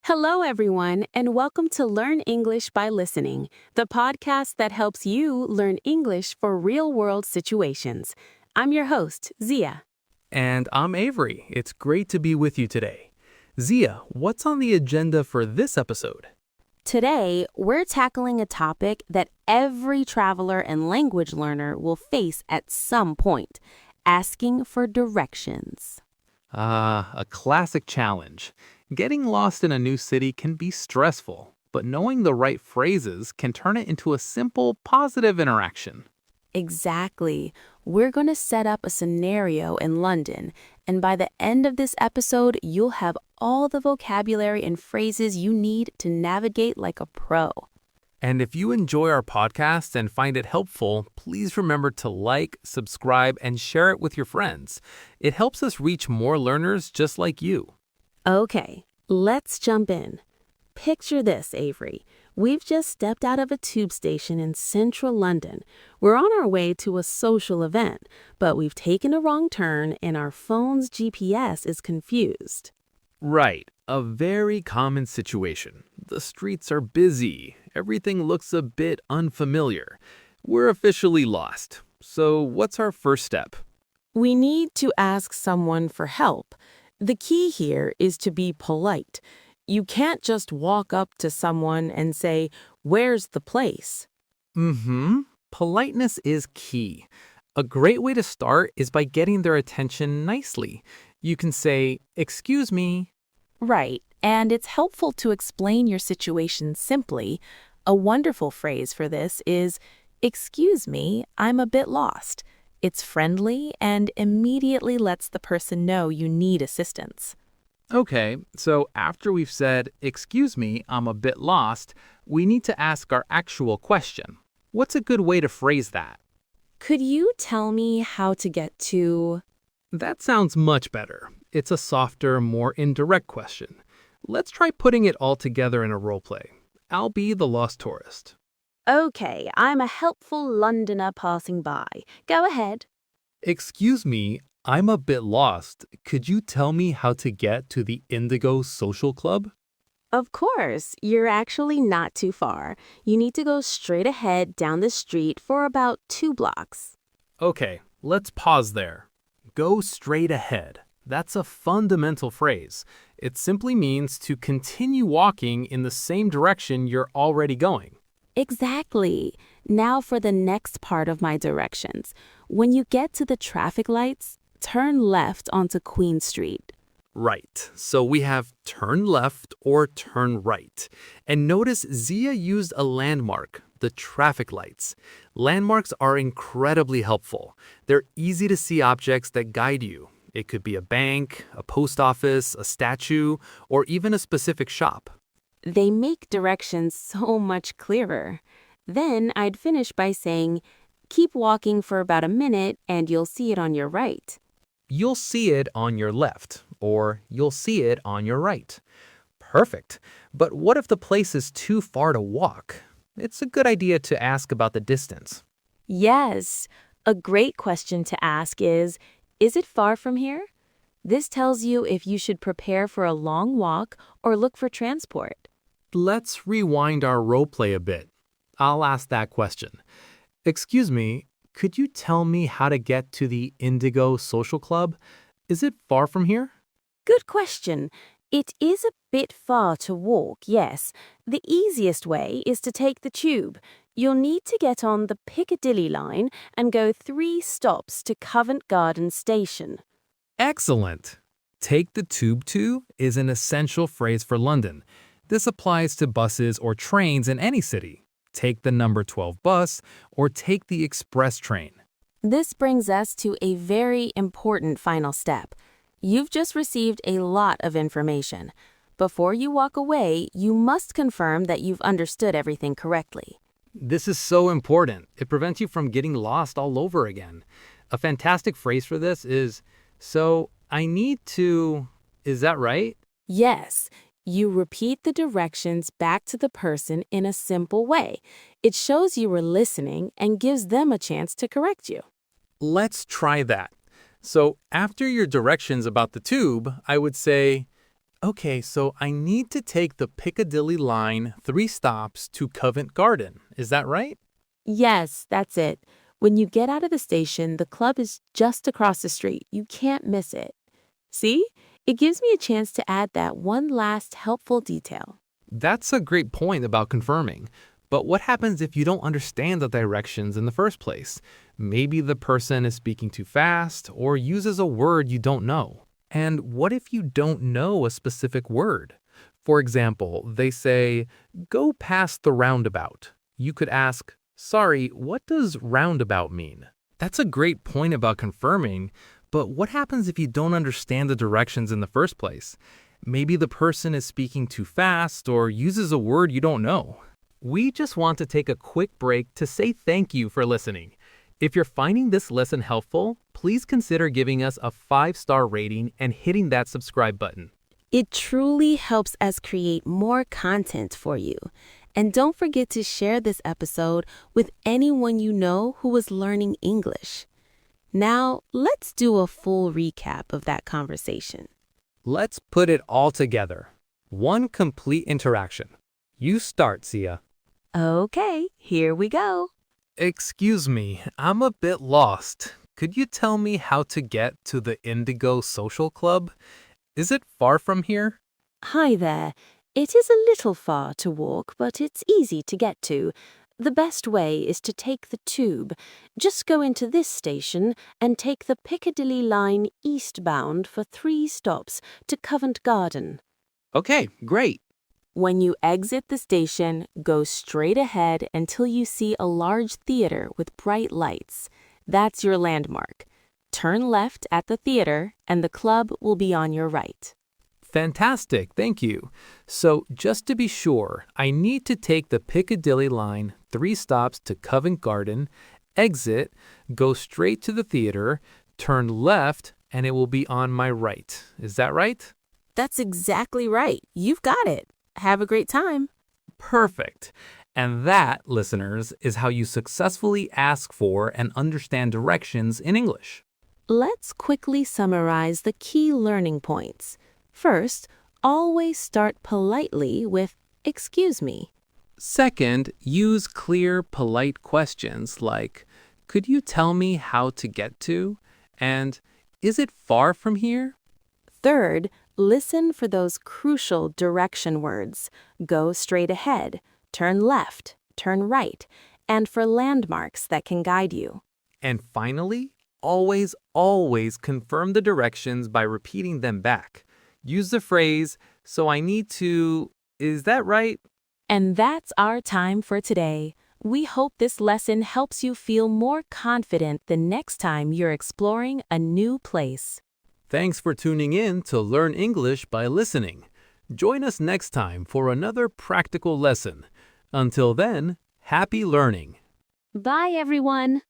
Hello, everyone, and welcome to Learn English by Listening, the podcast that helps you learn English for real-world situations. I'm your host, Zia. And I'm Avery. It's great to be with you today. Zia, what's on the agenda for this episode? Today, we're tackling a topic that every traveler and language learner will face at some point, asking for directions. A classic challenge. Getting lost in a new city can be stressful, but knowing the right phrases can turn it into a simple, positive interaction. Exactly. We're going to set up a scenario in London, and by the end of this episode, you'll have all the vocabulary and phrases you need to navigate like a pro. And if you enjoy our podcast and find it helpful, please remember to like, subscribe, and share it with your friends. It helps us reach more learners just like you. Okay, let's jump in. Picture this, Avery. We've just stepped out of a tube station in central London. We're on our way to a social event, but we've taken a wrong turn and our phone's GPS is confused. Right, a very common situation. The streets are busy. Everything looks a bit unfamiliar. We're officially lost. So what's our first step? We need to ask someone for help. The key here is to be polite. You can't just walk up to someone and say, "Where's the place?" Politeness is key. A great way to start is by getting their attention nicely. You can say, "Excuse me." Right, and it's helpful to explain your situation simply. A wonderful phrase for this is, "Excuse me, I'm a bit lost." It's friendly and immediately lets the person know you need assistance. Okay, so after we've said, "Excuse me, I'm a bit lost," we need to ask our actual question. What's a good way to phrase that? Could you tell me how to get to... That sounds much better. It's a softer, more indirect question. Let's try putting it all together in a role play. I'll be the lost tourist. Okay, I'm a helpful Londoner passing by. Go ahead. Excuse me, I'm a bit lost. Could you tell me how to get to the Indigo Social Club? Of course, you're actually not too far. You need to go straight ahead down the street for about 2 blocks. Okay, let's pause there. Go straight ahead. That's a fundamental phrase. It simply means to continue walking in the same direction you're already going. Exactly. Now for the next part of my directions. When you get to the traffic lights, turn left onto Queen Street. Right, so we have turn left or turn right. And notice Zia used a landmark, the traffic lights. Landmarks are incredibly helpful. They're easy to see objects that guide you. It could be a bank, a post office, a statue, or even a specific shop. They make directions so much clearer. Then I'd finish by saying, keep walking for about a minute and you'll see it on your right. You'll see it on your left, or you'll see it on your right. Perfect. But what if the place is too far to walk? It's a good idea to ask about the distance. Yes, a great question to ask is it far from here? This tells you if you should prepare for a long walk or look for transport. Let's rewind our role play a bit. I'll ask that question. Excuse me, could you tell me how to get to the Indigo Social Club? Is it far from here? Good question. It is a bit far to walk, yes. The easiest way is to take the tube. You'll need to get on the Piccadilly line and go 3 stops to Covent Garden Station. Excellent. Take the tube to is an essential phrase for London. This applies to buses or trains in any city. Take the number 12 bus or take the express train. This brings us to a very important final step. You've just received a lot of information. Before you walk away, you must confirm that you've understood everything correctly. This is so important. It prevents you from getting lost all over again. A fantastic phrase for this is, "So I need to," is that right? Yes, you repeat the directions back to the person in a simple way. It shows you were listening and gives them a chance to correct you. Let's try that. So after your directions about the tube, I would say, Okay, so I need to take the Piccadilly line 3 stops to Covent Garden. Is that right? Yes, that's it. When you get out of the station, the club is just across the street. You can't miss it. See? It gives me a chance to add that one last helpful detail. That's a great point about confirming. But what happens if you don't understand the directions in the first place? Maybe the person is speaking too fast or uses a word you don't know. And what if you don't know a specific word? For example, they say, go past the roundabout. You could ask, sorry, what does roundabout mean? That's a great point about confirming, but what happens if you don't understand the directions in the first place? Maybe the person is speaking too fast or uses a word you don't know. We just want to take a quick break to say thank you for listening. If you're finding this lesson helpful, please consider giving us a 5-star rating and hitting that subscribe button. It truly helps us create more content for you. And don't forget to share this episode with anyone you know who is learning English. Now, let's do a full recap of that conversation. Let's put it all together. One complete interaction. You start, Sia. Okay, here we go. Excuse me, I'm a bit lost. Could you tell me how to get to the Indigo Social Club? Is it far from here? Hi there. It is a little far to walk, but it's easy to get to. The best way is to take the tube. Just go into this station and take the Piccadilly line eastbound for 3 stops to Covent Garden. Okay, great. When you exit the station, go straight ahead until you see a large theater with bright lights. That's your landmark. Turn left at the theater and the club will be on your right. Fantastic, thank you. So, just to be sure, I need to take the Piccadilly line 3 stops to Covent Garden, exit, go straight to the theater, turn left, and it will be on my right. Is that right? That's exactly right. You've got it. Have a great time. Perfect. And that, listeners, is how you successfully ask for and understand directions in English. Let's quickly summarize the key learning points. First, always start politely with, "Excuse me." Second, use clear, polite questions like, could you tell me how to get to? And, is it far from here? Third, listen for those crucial direction words. Go straight ahead, turn left, turn right, and for landmarks that can guide you. And finally, always confirm the directions by repeating them back. Use the phrase, so I need to, is that right? And that's our time for today. We hope this lesson helps you feel more confident the next time you're exploring a new place. Thanks for tuning in to Learn English by Listening. Join us next time for another practical lesson. Until then, happy learning. Bye, everyone.